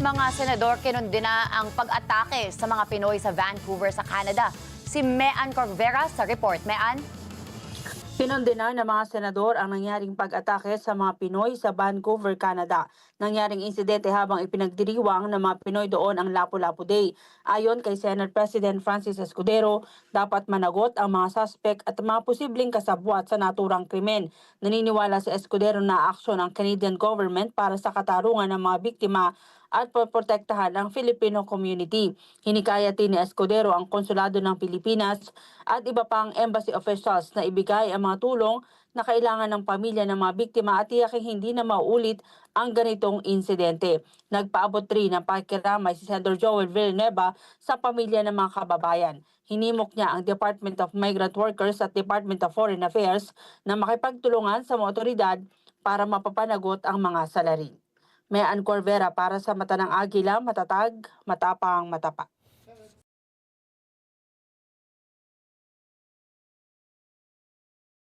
Mga senador kinundina ang pag-atake sa mga Pinoy sa Vancouver sa Canada. Si Mean Corvera sa report. Mean? Kinundina ng mga senador ang nangyaring pag-atake sa mga Pinoy sa Vancouver, Canada. Nangyaring insidente habang ipinagdiriwang ng mga Pinoy doon ang Lapu-Lapu Day. Ayon kay Senate President Francis Escudero, dapat managot ang mga suspect at mga posibleng kasabwat sa naturang krimen. Naniniwala si Escudero na aksyon ng Canadian government para sa katarungan ng mga biktima at poprotektahan ang Filipino community. Hinikayat din ni Escudero ang Konsulado ng Pilipinas at iba pang embassy officials na ibigay ang mga tulong na kailangan ng pamilya ng mga biktima at tiyaking hindi na mauulit ang ganitong insidente. Nagpaabot rin ng pakikiramay si Senator Joel Villanueva sa pamilya ng mga kababayan. Hinimok niya ang Department of Migrant Workers at Department of Foreign Affairs na makipagtulungan sa mga otoridad para mapapanagot ang mga salarin. Mean Corvera para sa Mata ng Agila, matatag, matapang, matapat.